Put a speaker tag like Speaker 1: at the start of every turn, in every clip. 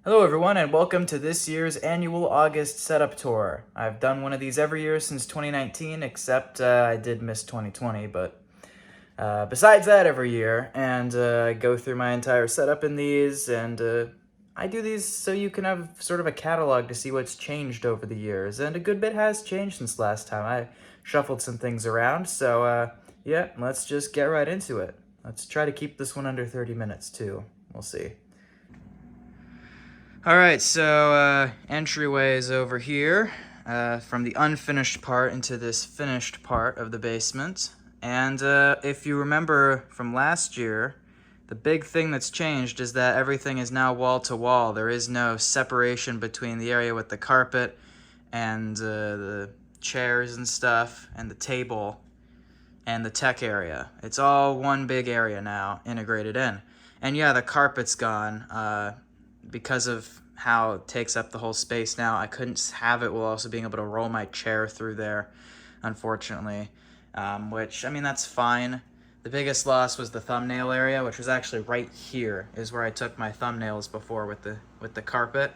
Speaker 1: Hello everyone and welcome to this year's annual August setup tour. I've done one of these every year since 2019 except I did miss 2020, but besides that every year, and I go through my entire setup in these, and I do these so you can have sort of a catalog to see what's changed over the years, and a good bit has changed since last time. I shuffled some things around, so yeah, let's just get right into it. Let's try to keep this one under 30 minutes too. We'll see. All right, so entryway is over here from the unfinished part into this finished part of the basement. And if you remember from last year, the big thing that's changed is that everything is now wall to wall. There is no separation between the area with the carpet and the chairs and stuff and the table and the tech area. It's all one big area now, integrated in. And yeah, the carpet's gone because of how it takes up the whole space now. I couldn't have it while also being able to roll my chair through there, unfortunately, which, I mean, that's fine. The biggest loss was the thumbnail area, which was actually right here, is where I took my thumbnails before with the carpet.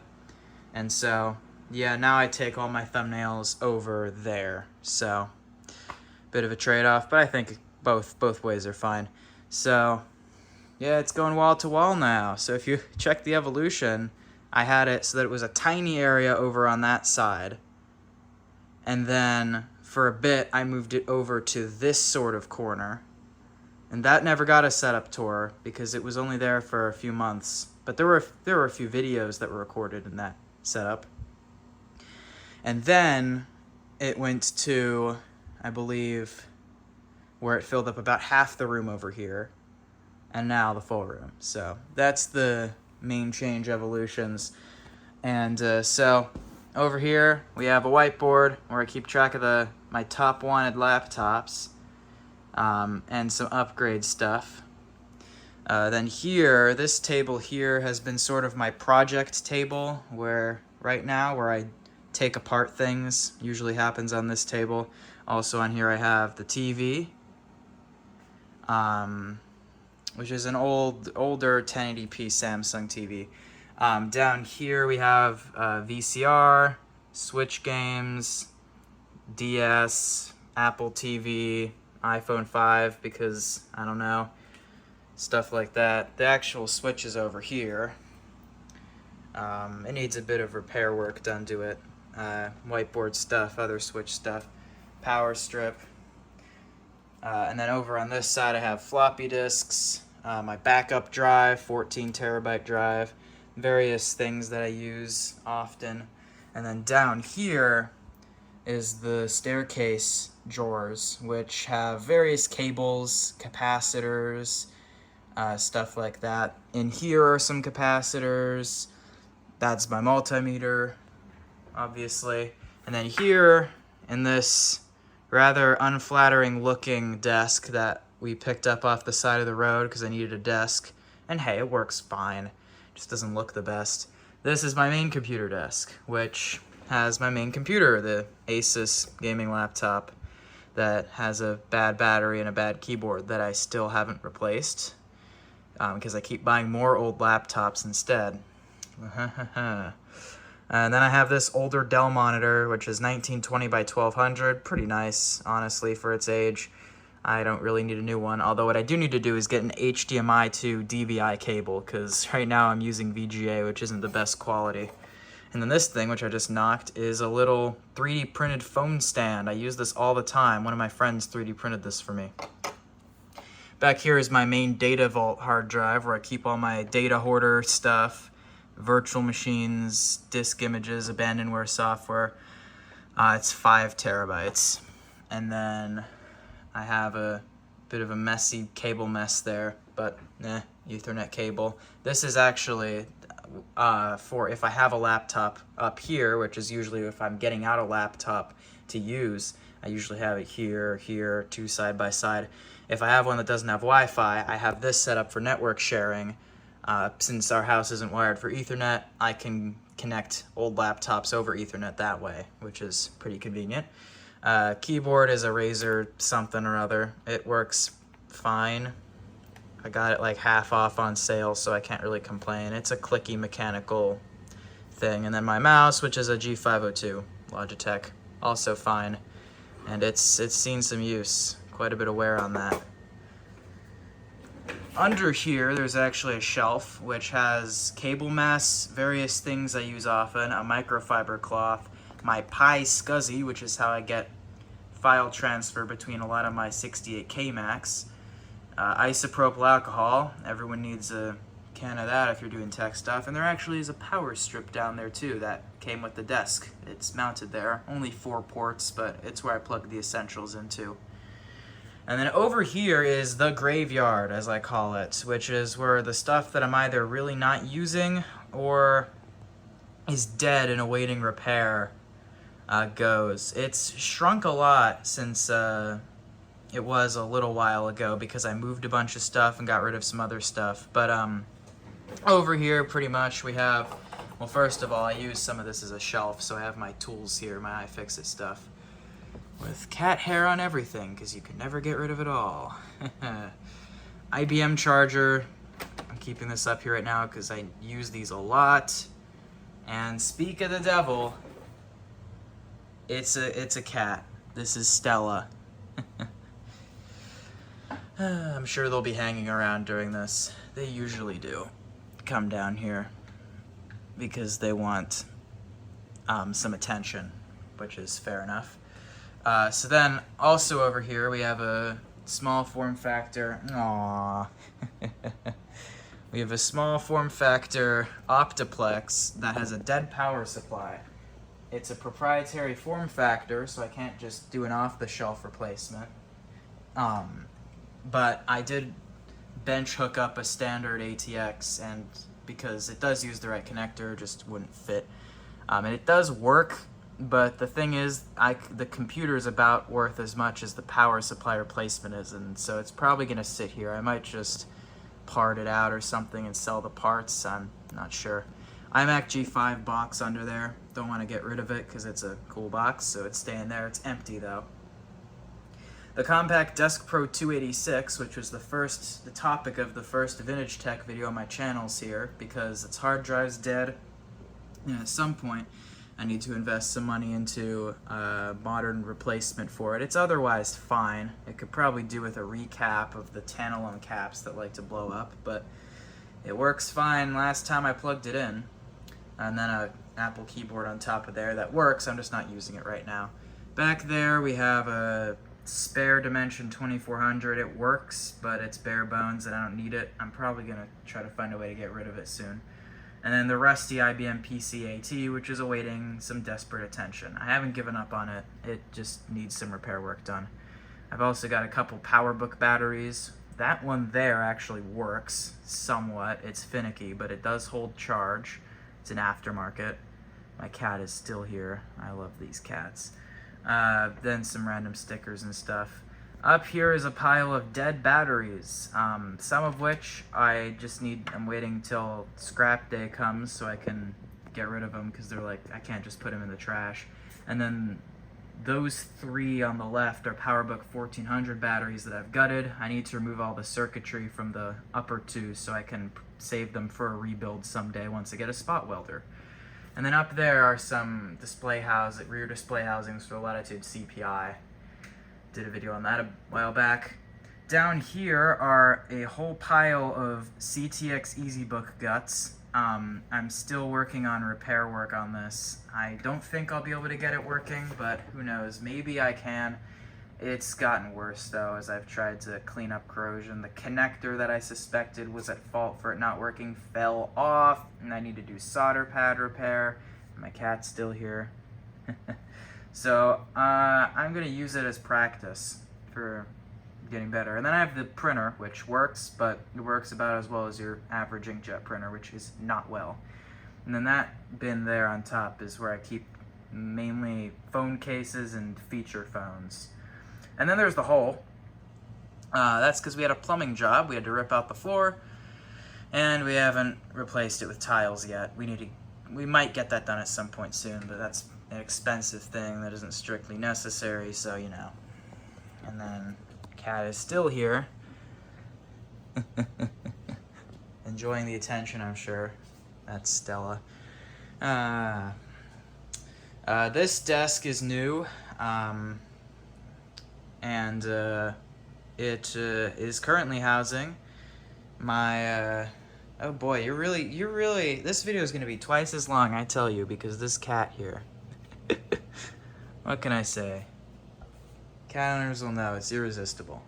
Speaker 1: And so, yeah, now I take all my thumbnails over there. So, bit of a trade-off, but I think both ways are fine. So, yeah, it's going wall to wall now. So if you check the evolution, I had it so that it was a tiny area over on that side. And then for a bit, I moved it over to this sort of corner. And that never got a setup tour because it was only there for a few months. But there were a few videos that were recorded in that setup. And then it went to, I believe, where it filled up about half the room over here. And now the full room. So that's the main change evolutions. And so over here we have a whiteboard where I keep track of my top wanted laptops and some upgrade stuff. Then here, this table here has been sort of my project table where I take apart things. Usually happens on this table. Also on here I have the TV. Which is an older 1080p Samsung TV. Down here we have VCR, Switch games, DS, Apple TV, iPhone 5 because, I don't know, stuff like that. The actual Switch is over here. It needs a bit of repair work done to it. Whiteboard stuff, other Switch stuff, power strip. And then over on this side I have floppy disks, my backup drive, 14 terabyte drive, various things that I use often. And then down here is the staircase drawers, which have various cables, capacitors, stuff like that. In here are some capacitors. That's my multimeter, obviously. And then here in this rather unflattering looking desk that we picked up off the side of the road because I needed a desk. And hey, it works fine. Just doesn't look the best. This is my main computer desk, which has my main computer, the Asus gaming laptop that has a bad battery and a bad keyboard that I still haven't replaced because I keep buying more old laptops instead. And then I have this older Dell monitor, which is 1920 by 1200. Pretty nice, honestly, for its age. I don't really need a new one, although what I do need to do is get an HDMI to DVI cable, because right now I'm using VGA, which isn't the best quality. And then this thing, which I just knocked, is a little 3D printed phone stand. I use this all the time. One of my friends 3D printed this for me. Back here is my main Data Vault hard drive, where I keep all my data hoarder stuff, virtual machines, disk images, abandonware software. It's 5 terabytes. And then I have a bit of a messy cable mess there, but Ethernet cable. This is actually for if I have a laptop up here, which is usually if I'm getting out a laptop to use. I usually have it here, two side by side. If I have one that doesn't have Wi-Fi, I have this set up for network sharing. Since our house isn't wired for Ethernet, I can connect old laptops over Ethernet that way, which is pretty convenient. Keyboard is a Razer something or other. It works fine. I got it like half off on sale, so I can't really complain. It's a clicky mechanical thing. And then my mouse, which is a G502 Logitech, also fine. And it's seen some use, quite a bit of wear on that. Under here, there's actually a shelf which has cable mess, various things I use often, a microfiber cloth, my Pi SCSI, which is how I get file transfer between a lot of my 68K Macs, isopropyl alcohol, everyone needs a can of that if you're doing tech stuff, and there actually is a power strip down there too that came with the desk. It's mounted there, only 4 ports, but it's where I plug the essentials into. And then over here is the graveyard, as I call it, which is where the stuff that I'm either really not using or is dead and awaiting repair goes. It's shrunk a lot since it was a little while ago because I moved a bunch of stuff and got rid of some other stuff. But over here, pretty much, we have, well, first of all, I use some of this as a shelf, so I have my tools here, my iFixit stuff. With cat hair on everything, because you can never get rid of it all. IBM charger. I'm keeping this up here right now because I use these a lot. And speak of the devil, it's a cat. This is Stella. I'm sure they'll be hanging around during this. They usually do come down here because they want some attention, which is fair enough. So then, also over here, we have a small form factor. Aww. We have a small form factor Optiplex that has a dead power supply. It's a proprietary form factor, so I can't just do an off-the-shelf replacement. But I did bench hook up a standard ATX, and because it does use the right connector, it just wouldn't fit. And it does work. But the thing is, the computer is about worth as much as the power supply replacement is, and so it's probably going to sit here. I might just part it out or something and sell the parts. I'm not sure. iMac G5 box under there. Don't want to get rid of it because it's a cool box, so it's staying there. It's empty, though. The Compaq Desk Pro 286, which was the topic of the first Vintage Tech video on my channel's here, because its hard drive's dead, and at some point I need to invest some money into a modern replacement for it. It's otherwise fine. It could probably do with a recap of the tantalum caps that like to blow up, but it works fine. Last time I plugged it in, and then an Apple keyboard on top of there that works. I'm just not using it right now. Back there we have a spare Dimension 2400. It works, but it's bare bones and I don't need it. I'm probably gonna try to find a way to get rid of it soon. And then the rusty IBM PC-AT, which is awaiting some desperate attention. I haven't given up on it. It just needs some repair work done. I've also got a couple PowerBook batteries. That one there actually works somewhat. It's finicky, but it does hold charge. It's an aftermarket. My cat is still here. I love these cats. Then some random stickers and stuff. Up here is a pile of dead batteries, some of which I'm waiting till scrap day comes so I can get rid of them because they're like, I can't just put them in the trash. And then those 3 on the left are PowerBook 1400 batteries that I've gutted. I need to remove all the circuitry from the upper 2 so I can save them for a rebuild someday once I get a spot welder. And then up there are some rear display housings for the Latitude CPI. Did a video on that a while back. Down here are a whole pile of CTX EasyBook guts. I'm still working on repair work on this. I don't think I'll be able to get it working, but who knows, maybe I can. It's gotten worse though as I've tried to clean up corrosion. The connector that I suspected was at fault for it not working fell off, and I need to do solder pad repair. My cat's still here. So I'm gonna use it as practice for getting better. And then I have the printer, which works, but it works about as well as your average inkjet printer, which is not well. And then that bin there on top is where I keep mainly phone cases and feature phones. And then there's the hole. That's because we had a plumbing job. We had to rip out the floor, and we haven't replaced it with tiles yet. We might get that done at some point soon, but that's an expensive thing that isn't strictly necessary, so you know. And then cat is still here. Enjoying the attention, I'm sure. That's Stella. This desk is new, and it is currently housing my. Oh boy, you're really. This video is gonna be twice as long, I tell you, because this cat here. What can I say? Cat owners will know it's irresistible.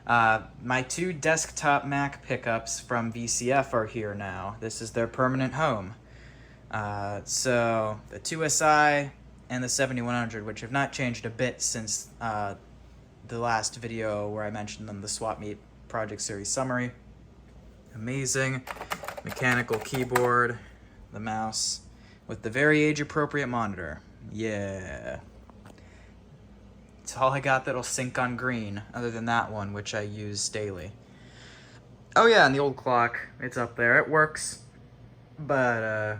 Speaker 1: My 2 desktop Mac pickups from VCF are here now. This is their permanent home. So the 2SI and the 7100, which have not changed a bit since the last video where I mentioned them, the Swap Meet Project Series Summary. Amazing mechanical keyboard, the mouse, with the very age-appropriate monitor. Yeah. It's all I got that'll sync on green, other than that one, which I use daily. Oh yeah, and the old clock, it's up there. It works, but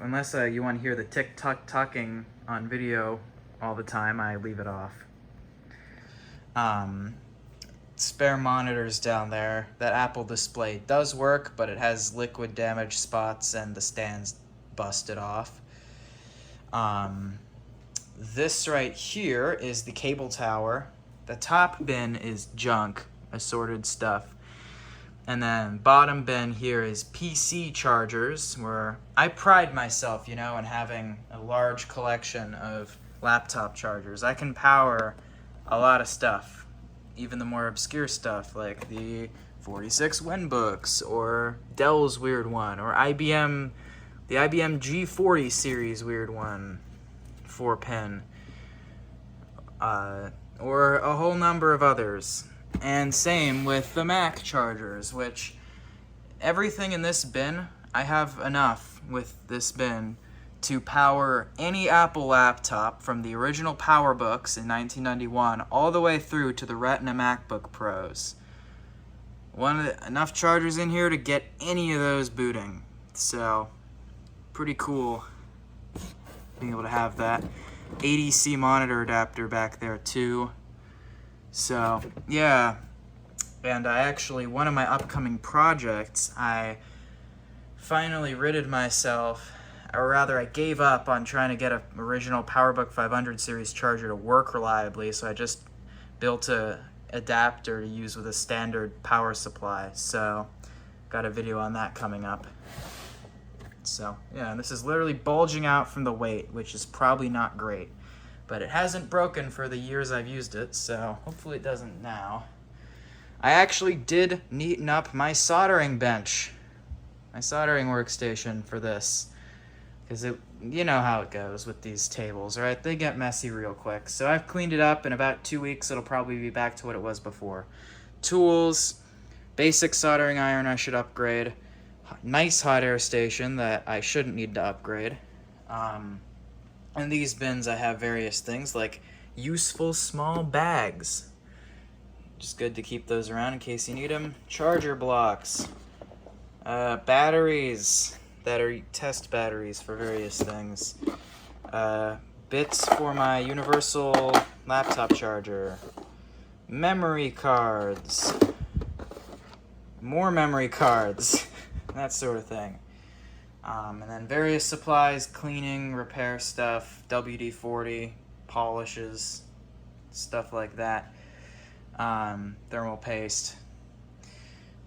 Speaker 1: unless you want to hear the tick-tock-tocking on video all the time, I leave it off. Spare monitors down there. That Apple display does work, but it has liquid damage spots and the stand's busted off. This right here is the cable tower. The top bin is junk, assorted stuff. And then bottom bin here is PC chargers, where I pride myself, you know, in having a large collection of laptop chargers. I can power a lot of stuff, even the more obscure stuff like the 46 Winbooks or Dell's weird one, or the IBM G40 series weird one, 4-pin, or a whole number of others. And same with the Mac chargers, which everything in this bin, I have enough with this bin to power any Apple laptop from the original PowerBooks in 1991 all the way through to the Retina MacBook Pros. Enough chargers in here to get any of those booting. So, pretty cool being able to have that ADC monitor adapter back there too. So, yeah. And one of my upcoming projects, I finally ridded myself, or rather I gave up on trying to get an original PowerBook 500 series charger to work reliably, so I just built a adapter to use with a standard power supply. So, got a video on that coming up. So, yeah, this is literally bulging out from the weight, which is probably not great. But it hasn't broken for the years I've used it, so hopefully it doesn't now. I actually did neaten up my soldering bench, my soldering workstation for this. Because you know how it goes with these tables, right? They get messy real quick. So I've cleaned it up. In about 2 weeks, it'll probably be back to what it was before. Tools, basic soldering iron I should upgrade. Nice hot air station that I shouldn't need to upgrade. In these bins, I have various things like useful small bags. Just good to keep those around in case you need them. Charger blocks. Batteries that are test batteries for various things. Bits for my universal laptop charger. Memory cards. More memory cards. That sort of thing. And then various supplies, cleaning, repair stuff, WD-40, polishes, stuff like that. Thermal paste.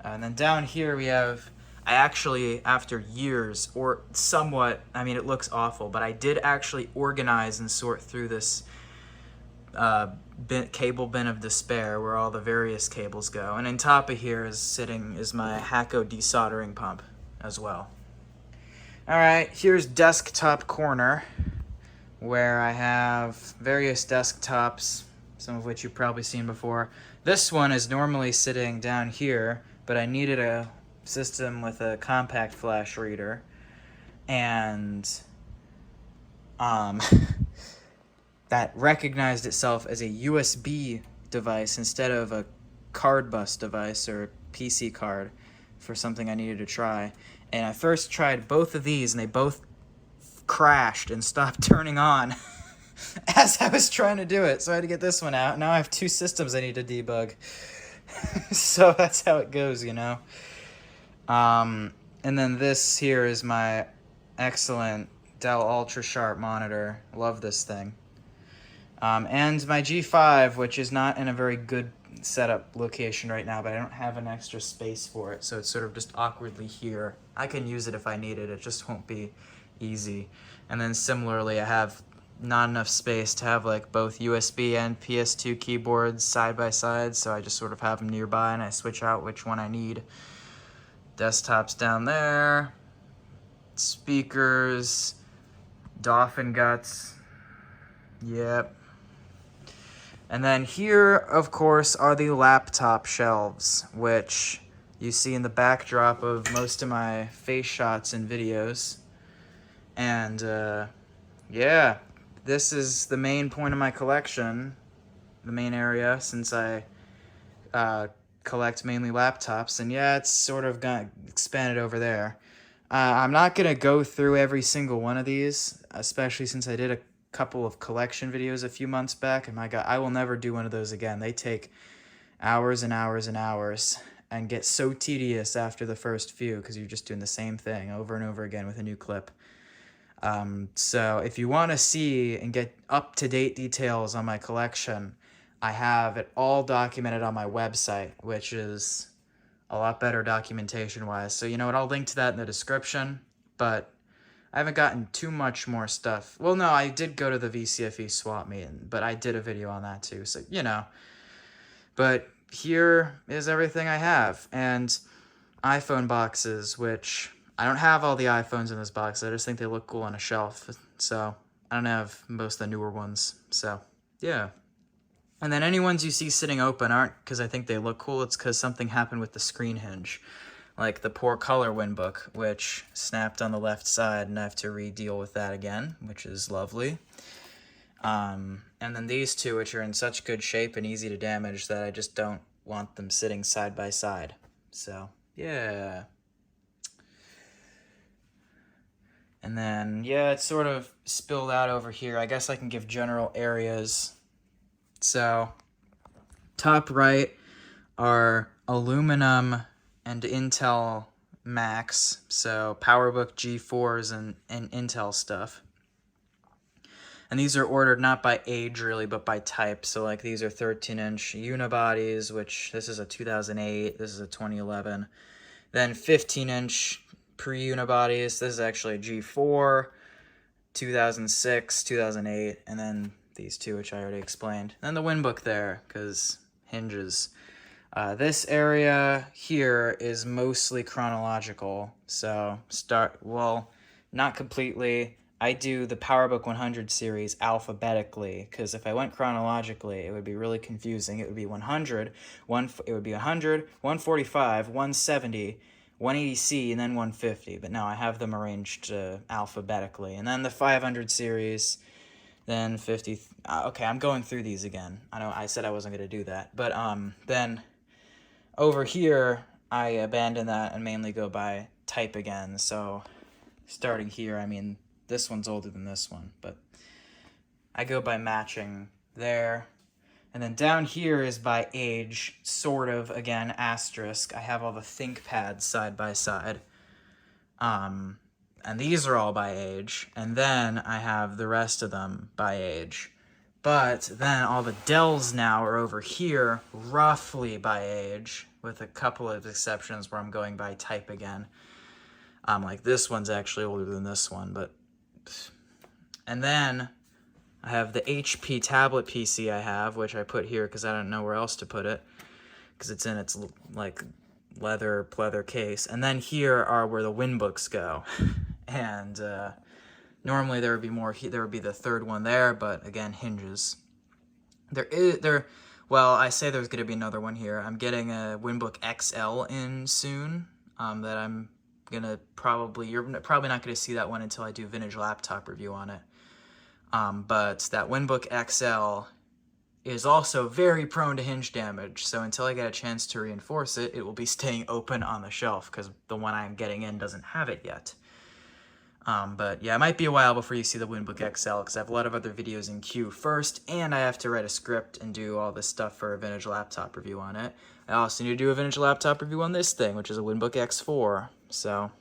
Speaker 1: And then down here we have, I actually, after years, or somewhat, I mean it looks awful, but I did actually organize and sort through this cable bin of despair where all the various cables go. And on top of here is my Hakko desoldering pump as well. Alright, here's desktop corner, where I have various desktops, some of which you've probably seen before. This one is normally sitting down here, but I needed a system with a compact flash reader, and that recognized itself as a USB device instead of a card bus device or a PC card for something I needed to try. And I first tried both of these, and they both crashed and stopped turning on as I was trying to do it. So I had to get this one out. Now I have 2 systems I need to debug. So that's how it goes, you know. And then this here is my excellent Dell Ultra Sharp monitor. Love this thing. And my G5, which is not in a very good setup location right now, but I don't have an extra space for it, so it's sort of just awkwardly here. I can use it if I need it, it just won't be easy. And then similarly, I have not enough space to have like both USB and PS2 keyboards side by side, so I just sort of have them nearby and I switch out which one I need. Desktop's down there, speakers, dolphin guts, yep. And then here, of course, are the laptop shelves, which you see in the backdrop of most of my face shots and videos. And yeah, this is the main point of my collection, the main area, since I collect mainly laptops. And yeah, it's sort of got expanded over there. I'm not going to go through every single one of these, especially since I did a couple of collection videos a few months back, and my God, I will never do one of those again. They take hours and hours and hours and get so tedious after the first few because you're just doing the same thing over and over again with a new clip. So if you want to see and get up-to-date details on my collection, I have it all documented on my website, which is a lot better documentation-wise. So you know what, I'll link to that in the description, but I haven't gotten too much more stuff. Well, no, I did go to the VCFE swap meeting, but I did a video on that too, so, you know. But here is everything I have, and iPhone boxes, which I don't have all the iPhones in this box. I just think they look cool on a shelf, so I don't have most of the newer ones, so yeah. And then any ones you see sitting open aren't because I think they look cool, it's because something happened with the screen hinge. Like the poor color Winbook, which snapped on the left side, and I have to re-deal with that again, which is lovely. And then these two, which are in such good shape and easy to damage that I just don't want them sitting side by side. So, yeah. And then, yeah, it's sort of spilled out over here. I guess I can give general areas. So, top right are aluminum and Intel Macs, so PowerBook G4s and Intel stuff. And these are ordered not by age really, but by type. So like these are 13-inch unibodies, which this is a 2008, this is a 2011. Then 15-inch pre-unibodies, this is actually a G4, 2006, 2008, and then these two, which I already explained. And then the Winbook there, because hinges. This area here is mostly chronological, so well, not completely. I do the PowerBook 100 series alphabetically, because if I went chronologically, it would be really confusing. It would be 100, it would be 100, 145, 170, 180C, and then 150. But no, I have them arranged alphabetically. And then the 500 series, then 50. Okay, I'm going through these again. I know I said I wasn't going to do that, but then over here, I abandon that and mainly go by type again. So starting here, I mean, this one's older than this one, but I go by matching there. And then down here is by age, sort of, again, asterisk. I have all the ThinkPads side by side. And these are all by age. And then I have the rest of them by age. But then all the Dells now are over here, roughly by age, with a couple of exceptions where I'm going by type again. Like this one's actually older than this one, but... And then I have the HP tablet PC I have, which I put here because I don't know where else to put it, because it's in its, like, leather pleather case. And then here are where the Winbooks go. And, normally there would be more, there would be the third one there, but again, hinges. Well, I say there's going to be another one here. I'm getting a Winbook XL in soon, that I'm going to you're probably not going to see that one until I do vintage laptop review on it. But that Winbook XL is also very prone to hinge damage, so until I get a chance to reinforce it, it will be staying open on the shelf, because the one I'm getting in doesn't have it yet. But yeah, it might be a while before you see the Winbook XL, because I have a lot of other videos in queue first, and I have to write a script and do all this stuff for a vintage laptop review on it. I also need to do a vintage laptop review on this thing, which is a Winbook X4, so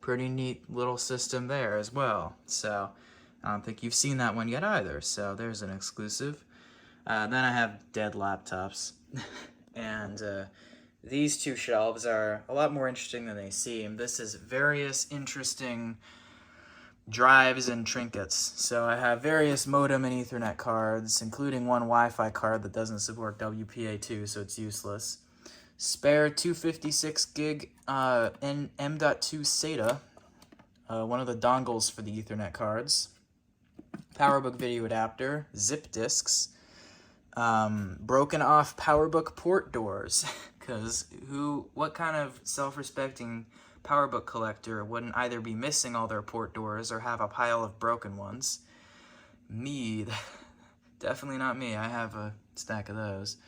Speaker 1: Pretty neat little system there as well. So I don't think you've seen that one yet either. So there's an exclusive. Then I have dead laptops. And these two shelves are a lot more interesting than they seem. This is various interesting drives and trinkets. So I have various modem and Ethernet cards, including one Wi-Fi card that doesn't support WPA2, so it's useless. Spare 256 gig M.2 SATA, one of the dongles for the Ethernet cards. PowerBook video adapter, zip disks, broken off PowerBook port doors, because what kind of self-respecting PowerBook collector wouldn't either be missing all their port doors or have a pile of broken ones? Me, definitely not me. I have a stack of those.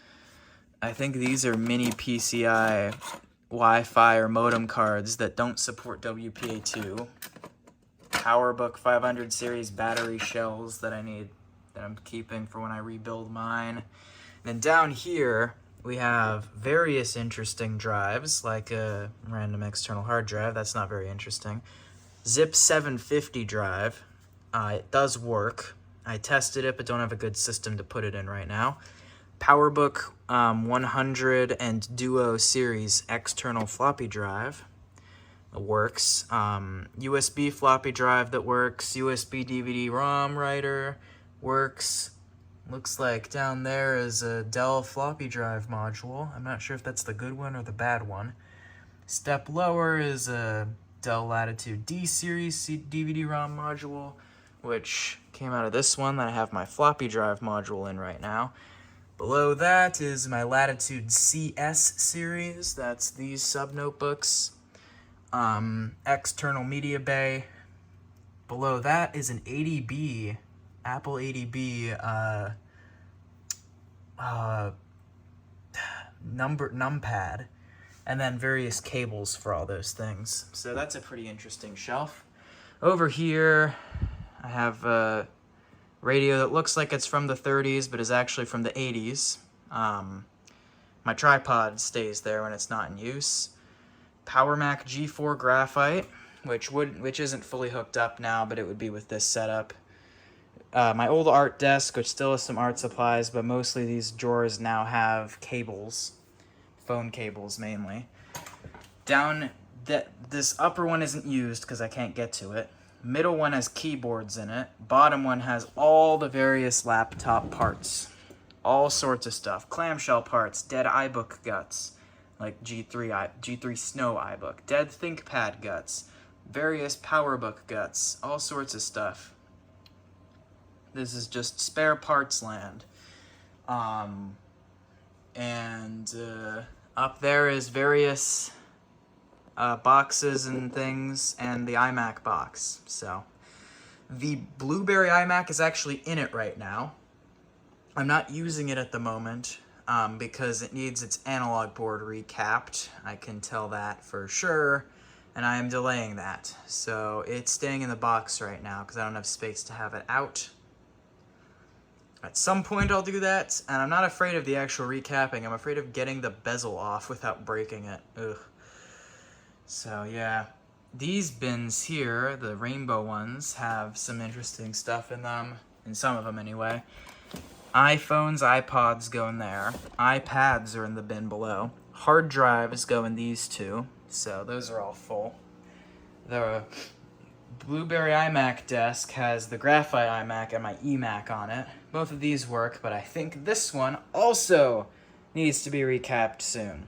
Speaker 1: I think these are mini PCI Wi-Fi or modem cards that don't support WPA2. PowerBook 500 series battery shells that I need, that I'm keeping for when I rebuild mine. And then down here, we have various interesting drives, like a random external hard drive. That's not very interesting. Zip 750 drive. It does work. I tested it, but don't have a good system to put it in right now. PowerBook 100 and Duo series external floppy drive. It works. USB floppy drive that works. USB DVD-ROM writer works. Looks like down there is a Dell floppy drive module. I'm not sure if that's the good one or the bad one. Step lower is a Dell Latitude D series DVD-ROM module, which came out of this one that I have my floppy drive module in right now. Below that is my Latitude CS series. That's these sub-notebooks. External media bay. Below that is an ADB, Apple ADB numpad, and then various cables for all those things. So that's a pretty interesting shelf. Over here, I have a radio that looks like it's from the 30s, but is actually from the 80s. My tripod stays there when it's not in use. PowerMac G4 graphite, which isn't fully hooked up now, but it would be with this setup. My old art desk, which still has some art supplies, but mostly these drawers now have cables, phone cables mainly. This upper one isn't used because I can't get to it. Middle one has keyboards in it. Bottom one has all the various laptop parts. All sorts of stuff. Clamshell parts, dead iBook guts, like G3 Snow iBook. Dead ThinkPad guts. Various PowerBook guts. All sorts of stuff. This is just spare parts land. Up there is various boxes and things, and the iMac box. So the Blueberry iMac is actually in it right now. I'm not using it at the moment because it needs its analog board recapped. I can tell that for sure, and I am delaying that. So it's staying in the box right now because I don't have space to have it out. At some point I'll do that, and I'm not afraid of the actual recapping. I'm afraid of getting the bezel off without breaking it. Ugh. So yeah, these bins here, the rainbow ones, have some interesting stuff in them, in some of them anyway. iPhones, iPods go in there. iPads are in the bin below. Hard drives go in these two, so those are all full. The Blueberry iMac desk has the Graphite iMac and my eMac on it. Both of these work, but I think this one also needs to be recapped soon.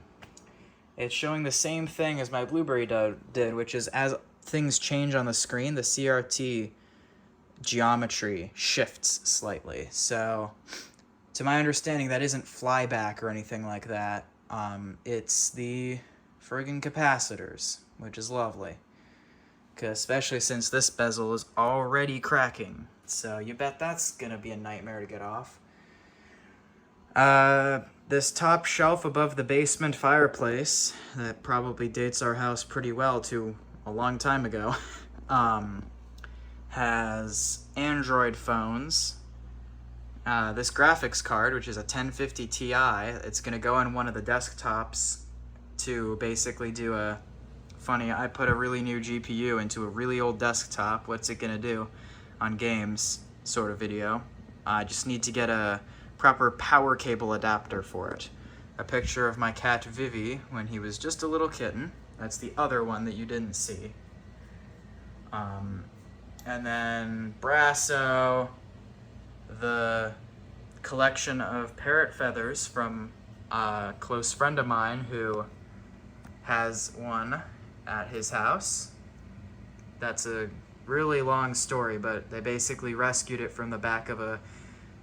Speaker 1: It's showing the same thing as my Blueberry did, which is as things change on the screen, the CRT geometry shifts slightly. So, to my understanding, that isn't flyback or anything like that. It's the friggin' capacitors, which is lovely. Especially since this bezel is already cracking. So you bet that's gonna be a nightmare to get off. This top shelf above the basement fireplace, that probably dates our house pretty well to a long time ago, has Android phones. This graphics card, which is a 1050 Ti, it's gonna go on one of the desktops to basically do a funny. I put a really new GPU into a really old desktop. What's it gonna do on games sort of video. I just need to get a proper power cable adapter for it. A picture of my cat Vivi when he was just a little kitten. That's the other one that you didn't see. And then Brasso, the collection of parrot feathers from a close friend of mine who has one at his house. That's a really long story, but they basically rescued it from the back of a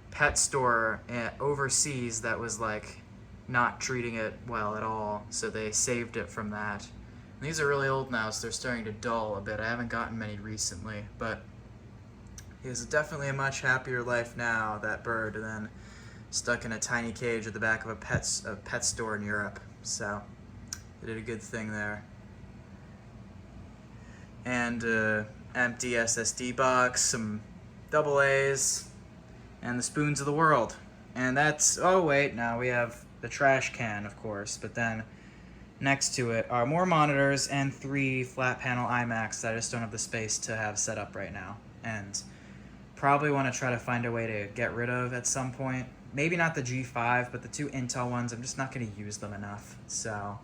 Speaker 1: pet store overseas that was like not treating it well at all, so they saved it from that. And these are really old now, so they're starting to dull a bit. I haven't gotten many recently, but he has definitely a much happier life now, that bird, than stuck in a tiny cage at the back of a pet store in Europe. So they did a good thing there. And empty SSD box, some AA's, and the spoons of the world. And that's, oh wait, now we have the trash can, of course, but then next to it are more monitors and 3 flat panel iMacs that I just don't have the space to have set up right now. And probably want to try to find a way to get rid of at some point. Maybe not the G5, but the 2 Intel ones, I'm just not going to use them enough. So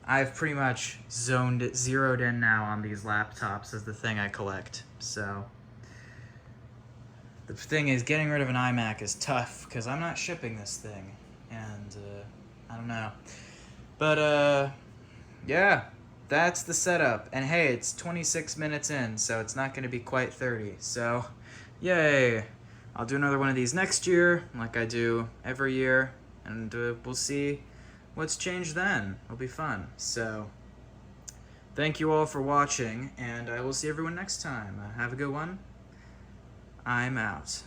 Speaker 1: I've pretty much zeroed in now on these laptops as the thing I collect. So the thing is, getting rid of an iMac is tough because I'm not shipping this thing. And I don't know. But yeah, that's the setup. And hey, it's 26 minutes in, so it's not going to be quite 30. So yay. I'll do another one of these next year, like I do every year. And we'll see what's changed then. It'll be fun. So thank you all for watching, and I will see everyone next time. Have a good one. I'm out.